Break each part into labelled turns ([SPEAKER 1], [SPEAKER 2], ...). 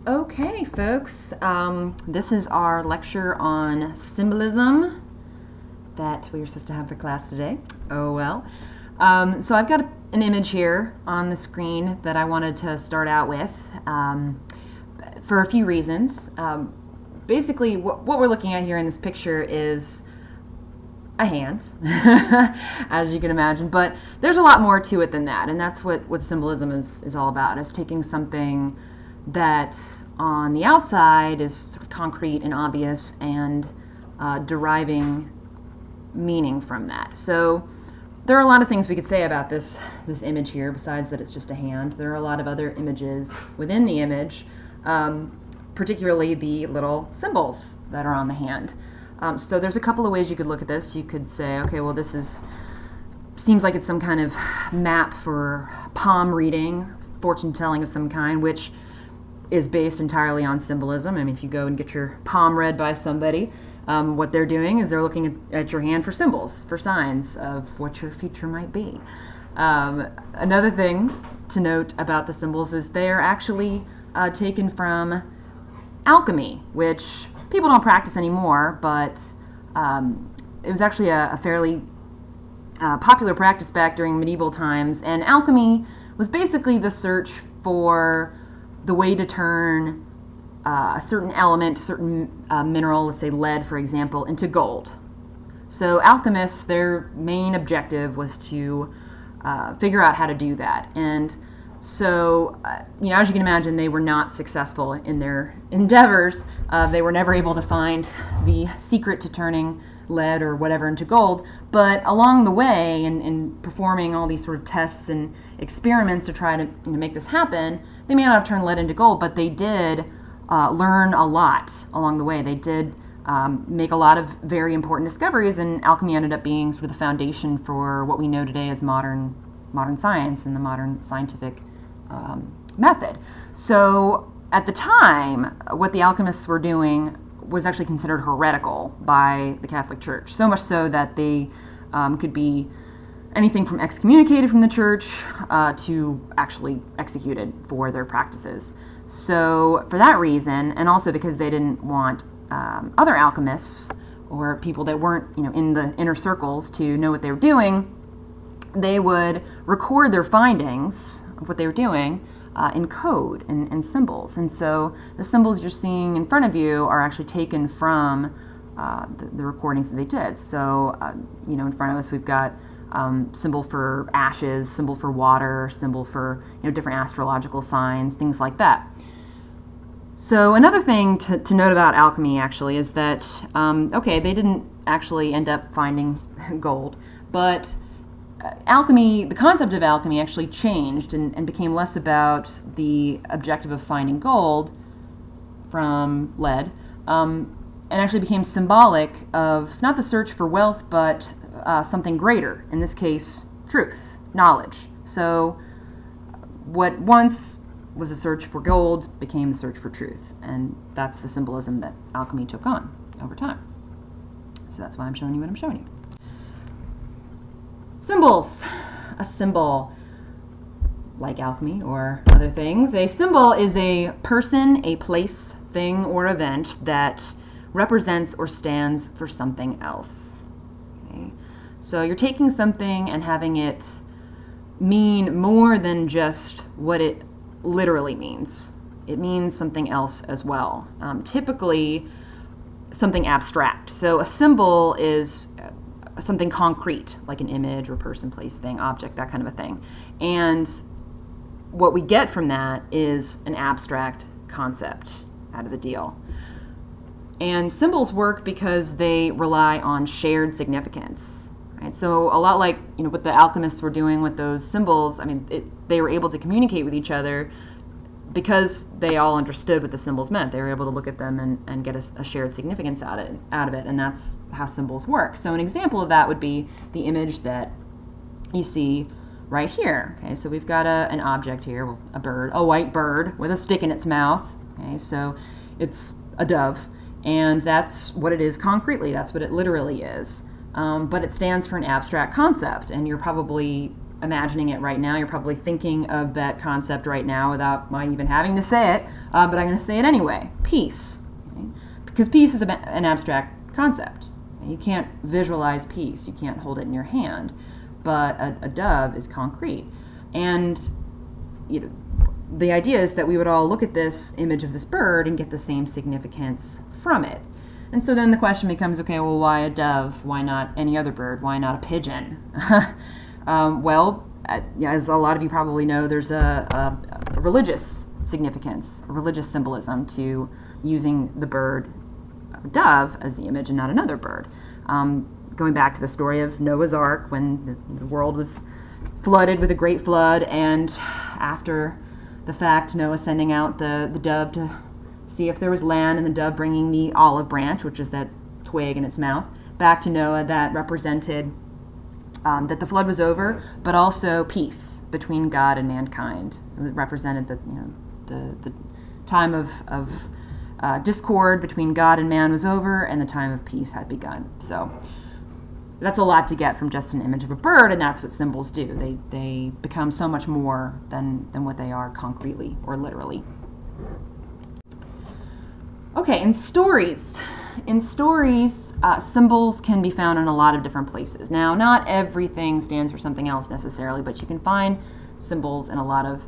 [SPEAKER 1] Okay, folks, this is our lecture on symbolism that we were supposed to have for class today. Oh well. So I've got an image here on the screen that I wanted to start out with for a few reasons. Basically, what we're looking at here in this picture is a hand, as you can imagine, but there's a lot more to it than that, and that's what symbolism is all about. It's taking something that on the outside is sort of concrete and obvious and deriving meaning from that. So there are a lot of things we could say about this image here besides that it's just a hand. There are a lot of other images within the image, particularly the little symbols that are on the hand. So there's a couple of ways you could look at this. You could say, okay, well, seems like it's some kind of map for palm reading, fortune telling of some kind, which is based entirely on symbolism. I mean, if you go and get your palm read by somebody, what they're doing is they're looking at your hand for symbols, for signs of what your future might be. Another thing to note about the symbols is they are actually taken from alchemy, which people don't practice anymore, but it was actually a fairly popular practice back during medieval times, and alchemy was basically the search for the way to turn a certain element, certain mineral, let's say lead for example, into gold. So alchemists, their main objective was to figure out how to do that. And so, as you can imagine, they were not successful in their endeavors. They were never able to find the secret to turning lead or whatever into gold. But along the way, in performing all these sort of tests and experiments to try to make this happen, they may not have turned lead into gold, but they did learn a lot along the way. They did make a lot of very important discoveries, and alchemy ended up being sort of the foundation for what we know today as modern science and the modern scientific method. So at the time, what the alchemists were doing was actually considered heretical by the Catholic Church, so much so that they could be anything from excommunicated from the church to actually executed for their practices. So for that reason, and also because they didn't want other alchemists or people that weren't in the inner circles to know what they were doing, they would record their findings of what they were doing in code and symbols. And so the symbols you're seeing in front of you are actually taken from the recordings that they did. So, in front of us we've got symbol for ashes, symbol for water, symbol for different astrological signs, things like that. So another thing to note about alchemy actually is that, they didn't actually end up finding gold, but alchemy, the concept of alchemy actually changed and became less about the objective of finding gold from lead, and actually became symbolic of not the search for wealth, but something greater, in this case, truth, knowledge. So what once was a search for gold became the search for truth, and that's the symbolism that alchemy took on over time. So that's why I'm showing you what I'm showing you. Symbols. A symbol, like alchemy or other things, a symbol is a person, a place, thing, or event that represents or stands for something else. Okay? So you're taking something and having it mean more than just what it literally means. It means something else as well. Typically something abstract. So a symbol is something concrete, like an image or person, place, thing, object, that kind of a thing. And what we get from that is an abstract concept out of the deal. And symbols work because they rely on shared significance. Right? So a lot like what the alchemists were doing with those symbols, they were able to communicate with each other because they all understood what the symbols meant. They were able to look at them and get a shared significance out of it, and that's how symbols work. So an example of that would be the image that you see right here. Okay, so we've got an object here, a bird, a white bird with a stick in its mouth. Okay, so it's a dove, and that's what it is concretely. That's what it literally is. But it stands for an abstract concept, and you're probably imagining it right now. You're probably thinking of that concept right now without my even having to say it, but I'm going to say it anyway. Peace. Okay? Because peace is an abstract concept. You can't visualize peace. You can't hold it in your hand. But a dove is concrete. And the idea is that we would all look at this image of this bird and get the same significance from it. And so then the question becomes, okay, well, why a dove? Why not any other bird? Why not a pigeon? Well, as a lot of you probably know, there's a religious significance, a religious symbolism to using the bird dove as the image and not another bird. Going back to the story of Noah's Ark, when the world was flooded with a great flood, and after the fact, Noah sending out the dove to see if there was land, and the dove bringing the olive branch, which is that twig in its mouth, back to Noah, that represented that the flood was over, but also peace between God and mankind. It represented the time of discord between God and man was over, and the time of peace had begun. So that's a lot to get from just an image of a bird, and that's what symbols do. They become so much more than what they are concretely or literally. Okay, in stories, symbols can be found in a lot of different places. Now, not everything stands for something else necessarily, but you can find symbols in a lot of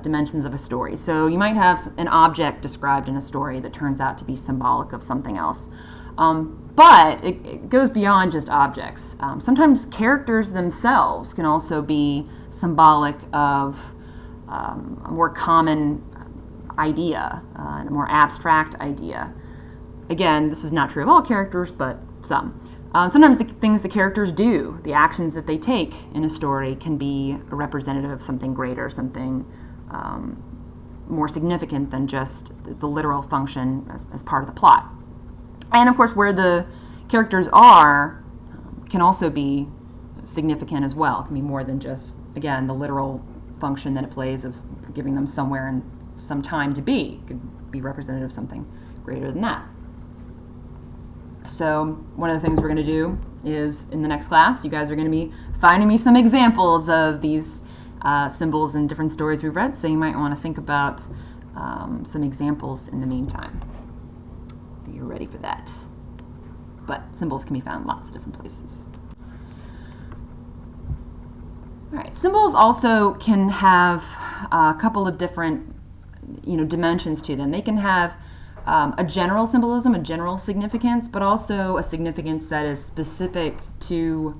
[SPEAKER 1] dimensions of a story. So you might have an object described in a story that turns out to be symbolic of something else. But it goes beyond just objects. Sometimes characters themselves can also be symbolic of a more common idea, a more abstract idea. Again, this is not true of all characters, but some. Sometimes the things the characters do, the actions that they take in a story, can be a representative of something greater, something more significant than just the literal function as part of the plot. And of course, where the characters are can also be significant as well. It can be more than just, again, the literal function that it plays of giving them somewhere and some time to be. It could be representative of something greater than that. So one of the things we're going to do is, in the next class, you guys are going to be finding me some examples of these symbols in different stories we've read, so you might want to think about some examples in the meantime. So you're ready for that. But symbols can be found in lots of different places. All right, symbols also can have a couple of different dimensions to them. They can have a general symbolism, a general significance, but also a significance that is specific to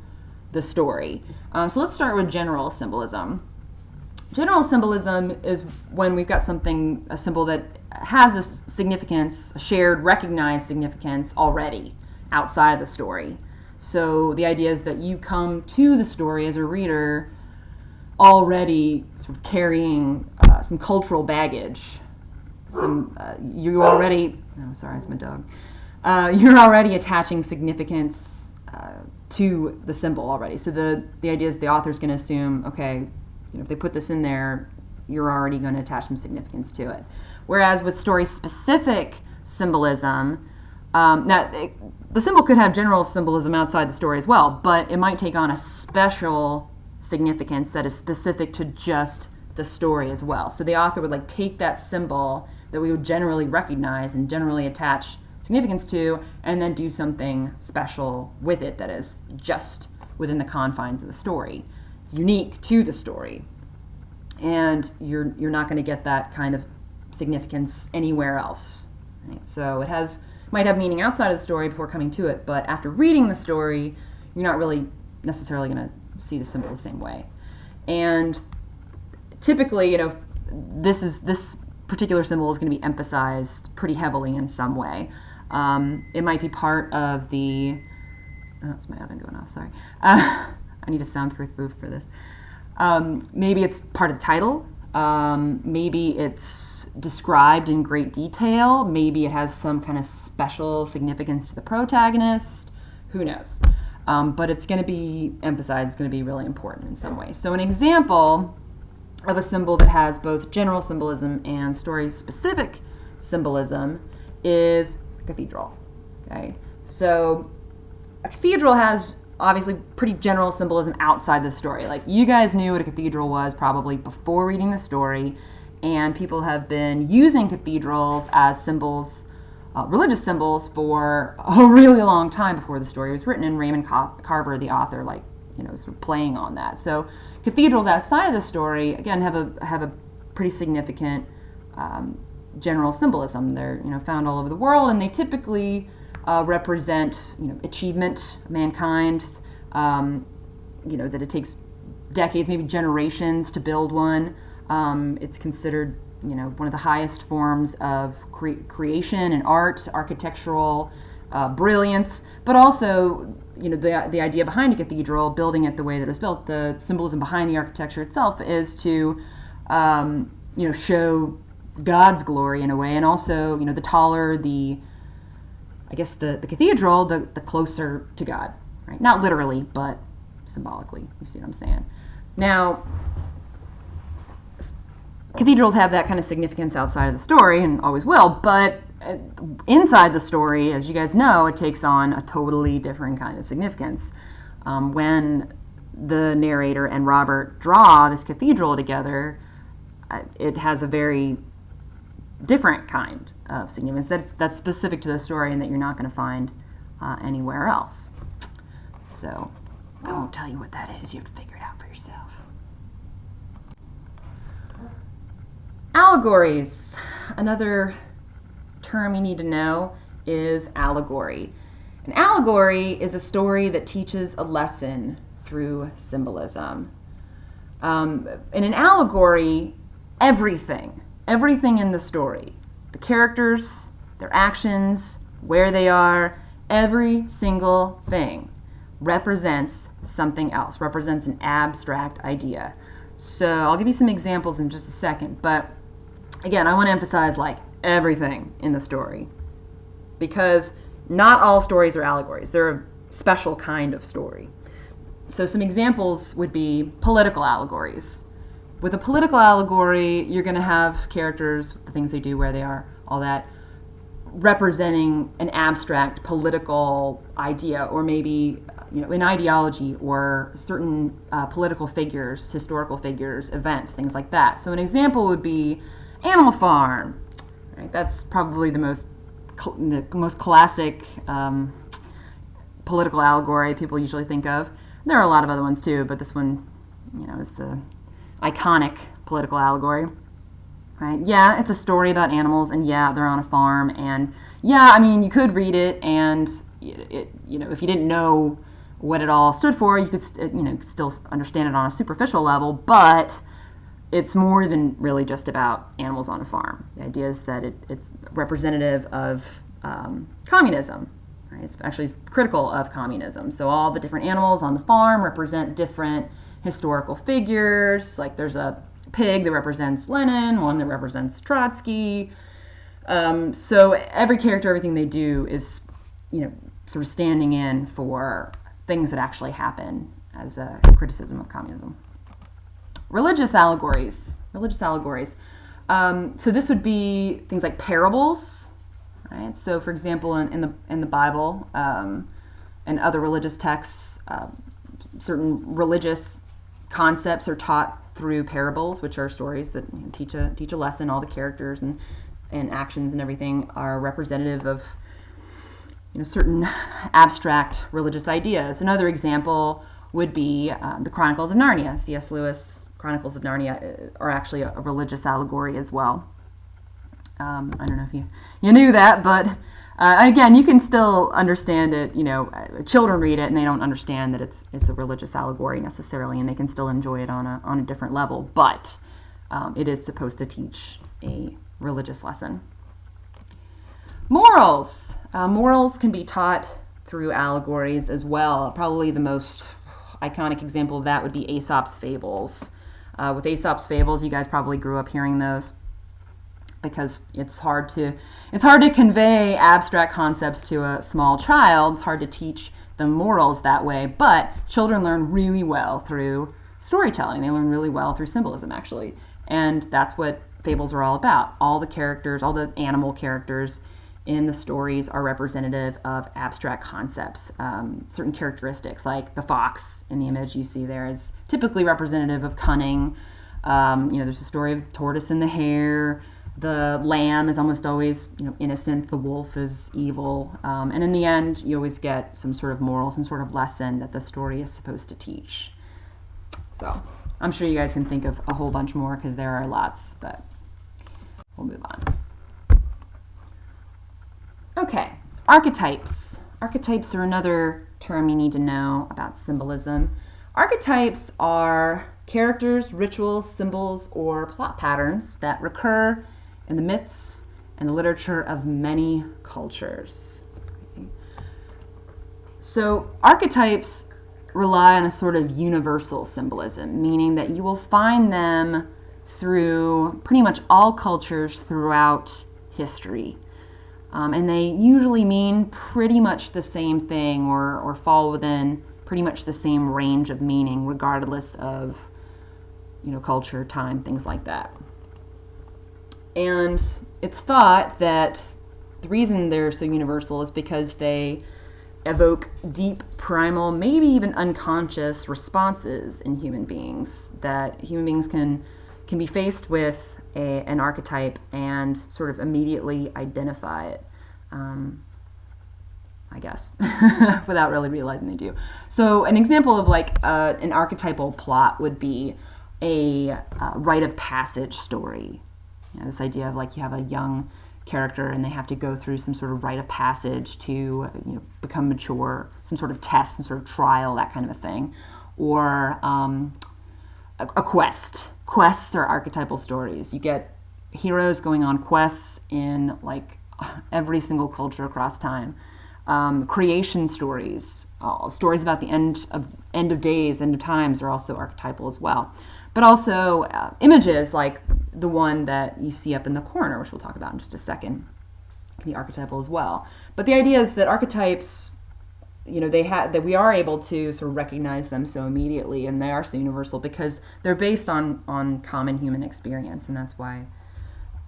[SPEAKER 1] the story. So let's start with general symbolism. General symbolism is when we've got a symbol that has a significance, a shared, recognized significance already outside of the story. So the idea is that you come to the story as a reader already sort of carrying some cultural baggage. You're already attaching significance to the symbol already. So the idea is the author's going to assume, okay, if they put this in there, you're already going to attach some significance to it. Whereas with story-specific symbolism, the symbol could have general symbolism outside the story as well, but it might take on a special significance that is specific to just the story as well. So the author would take that symbol that we would generally recognize and generally attach significance to, and then do something special with it that is just within the confines of the story. It's unique to the story, and you're not going to get that kind of significance anywhere else. Right? So it might have meaning outside of the story before coming to it, but after reading the story, you're not really necessarily going to see the symbol the same way. And typically, this particular symbol is going to be emphasized pretty heavily in some way. It might be part of the... Oh, that's my oven going off, sorry. I need a soundproof booth for this. Maybe it's part of the title. Maybe it's described in great detail. Maybe it has some kind of special significance to the protagonist. Who knows? But it's going to be emphasized. It's going to be really important in some way. So an example of a symbol that has both general symbolism and story-specific symbolism is a cathedral. Okay, so a cathedral has obviously pretty general symbolism outside the story. Like, you guys knew what a cathedral was probably before reading the story, and people have been using cathedrals as symbols, religious symbols, for a really long time before the story was written. And Raymond Carver, the author, sort of playing on that. So cathedrals outside of the story, again, have a pretty significant general symbolism. They're found all over the world, and they typically represent achievement, mankind. That it takes decades, maybe generations, to build one. It's considered one of the highest forms of creation and art, architectural brilliance, but also the idea behind a cathedral, building it the way that it was built, the symbolism behind the architecture itself is to show God's glory in a way, and also the taller the cathedral, the closer to God, right? Not literally, but symbolically. You see what I'm saying? Now, cathedrals have that kind of significance outside of the story, and always will, but inside the story, as you guys know, it takes on a totally different kind of significance. When the narrator and Robert draw this cathedral together, it has a very different kind of significance that's specific to the story and that you're not going to find anywhere else. So I won't tell you what that is. You have to figure it out for yourself. Allegories. Another term you need to know is allegory. An allegory is a story that teaches a lesson through symbolism. In an allegory, everything in the story, the characters, their actions, where they are, every single thing represents something else, represents an abstract idea. So I'll give you some examples in just a second, but again, I want to emphasize everything in the story, because not all stories are allegories. They're a special kind of story. So some examples would be political allegories. With a political allegory, you're going to have characters, the things they do, where they are, all that, representing an abstract political idea, or maybe an ideology, or certain political figures, historical figures, events, things like that. So an example would be Animal Farm. Right? That's probably the most classic political allegory people usually think of. There are a lot of other ones too, but this one, is the iconic political allegory. Right? Yeah, it's a story about animals, and yeah, they're on a farm, and yeah, you could read it, and if you didn't know what it all stood for, you could still understand it on a superficial level, but it's more than really just about animals on a farm. The idea is that it's representative of communism. Right? It's actually critical of communism. So all the different animals on the farm represent different historical figures. Like, there's a pig that represents Lenin, one that represents Trotsky. So every character, everything they do is, sort of standing in for things that actually happen as a criticism of communism. Religious allegories. So this would be things like parables. Right? So, for example, in the Bible and other religious texts, certain religious concepts are taught through parables, which are stories that teach a lesson. All the characters and actions and everything are representative of certain abstract religious ideas. Another example would be the Chronicles of Narnia. C.S. Lewis' Chronicles of Narnia are actually a religious allegory as well. I don't know if you knew that, but again, you can still understand it. Children read it and they don't understand that it's a religious allegory necessarily, and they can still enjoy it on a different level. But it is supposed to teach a religious lesson. Morals. Morals can be taught through allegories as well. Probably the most iconic example of that would be Aesop's Fables. With Aesop's Fables, you guys probably grew up hearing those, because it's hard to convey abstract concepts to a small child. It's hard to teach them morals that way, but children learn really well through storytelling. They learn really well through symbolism, actually, and that's what fables are all about. All the characters, all the animal characters in the stories are representative of abstract concepts. Certain characteristics, like the fox in the image you see there, is typically representative of cunning. There's a story of tortoise and the hare. The lamb is almost always, innocent. The wolf is evil. And in the end, you always get some sort of moral, some sort of lesson that the story is supposed to teach. So I'm sure you guys can think of a whole bunch more because there are lots, but we'll move on. Okay, archetypes. Archetypes are another term you need to know about symbolism. Archetypes are characters, rituals, symbols, or plot patterns that recur in the myths and the literature of many cultures. Okay. So archetypes rely on a sort of universal symbolism, meaning that you will find them through pretty much all cultures throughout history. And they usually mean pretty much the same thing or fall within pretty much the same range of meaning regardless of culture, time, things like that. And it's thought that the reason they're so universal is because they evoke deep, primal, maybe even unconscious responses in human beings, that human beings can be faced with an archetype and sort of immediately identify it, I guess, without really realizing they do. So an example of an archetypal plot would be a rite of passage story. This idea of you have a young character and they have to go through some sort of rite of passage to become mature, some sort of test, some sort of trial, that kind of a thing. Or a quest. Quests are archetypal stories. You get heroes going on quests in every single culture across time. Creation stories, stories about the end of days, end of times are also archetypal as well. But also images like the one that you see up in the corner, which we'll talk about in just a second, can be archetypal as well. But the idea is that archetypes, that we are able to sort of recognize them so immediately, and they are so universal because they're based on common human experience, and that's why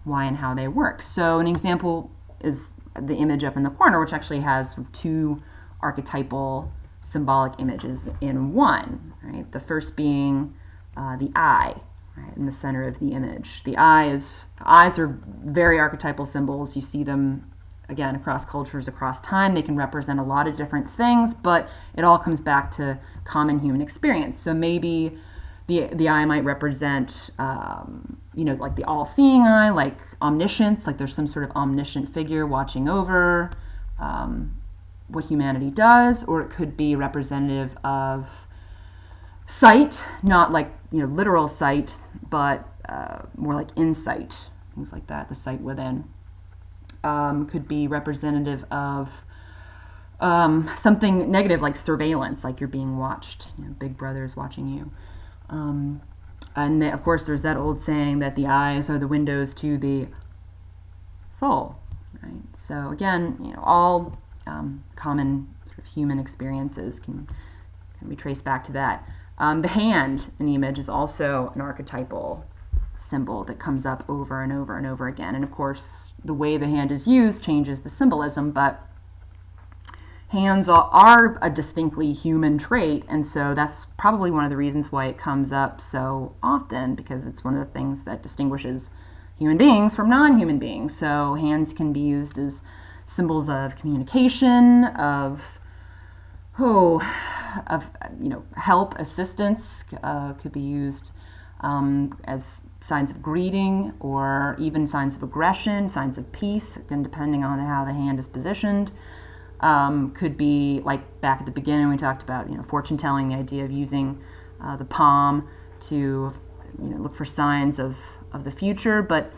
[SPEAKER 1] and how they work. So an example is the image up in the corner, which actually has two archetypal symbolic images in one. Right? The first being the eye, right, in the center of the image. Eyes are very archetypal symbols. You see them again across cultures, across time. They can represent a lot of different things, but it all comes back to common human experience. So maybe the eye might represent, the all-seeing eye, like omniscience, like there's some sort of omniscient figure watching over what humanity does, or it could be representative of sight, not literal sight, but more like insight, things like that, the sight within. Could be representative of something negative like surveillance, like you're being watched, Big Brother is watching you. And of course there's that old saying that the eyes are the windows to the soul, right? So again, all common sort of human experiences can be traced back to that. The hand in the image is also an archetypal symbol that comes up over and over and over again. And of course, the way the hand is used changes the symbolism, but hands are a distinctly human trait, and so that's probably one of the reasons why it comes up so often, because it's one of the things that distinguishes human beings from non-human beings. So hands can be used as symbols of communication, of help, assistance, could be used as signs of greeting or even signs of aggression, signs of peace, again, depending on how the hand is positioned. Could be like back at the beginning we talked about, fortune telling, the idea of using the palm to, look for signs of the future. But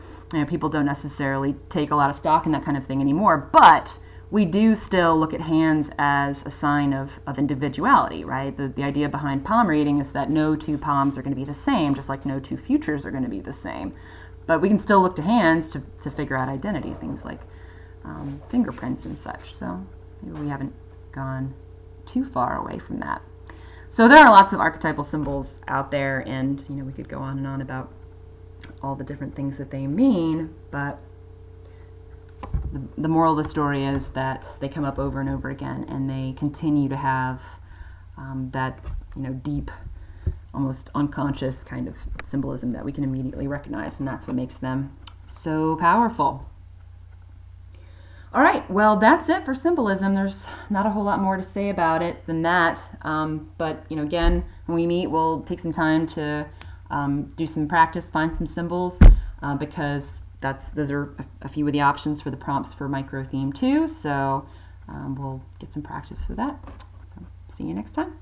[SPEAKER 1] people don't necessarily take a lot of stock in that kind of thing anymore. But we do still look at hands as a sign of individuality, right? The idea behind palm reading is that no two palms are going to be the same, just like no two futures are going to be the same. But we can still look to hands to figure out identity, things like fingerprints and such. So maybe we haven't gone too far away from that. So there are lots of archetypal symbols out there, and we could go on and on about all the different things that they mean, but the moral of the story is that they come up over and over again, and they continue to have that deep, almost unconscious kind of symbolism that we can immediately recognize, and that's what makes them so powerful. All right, well, that's it for symbolism. There's not a whole lot more to say about it than that. But again, when we meet, we'll take some time to do some practice, find some symbols, because those are a few of the options for the prompts for micro theme 2. So we'll get some practice with that. So see you next time.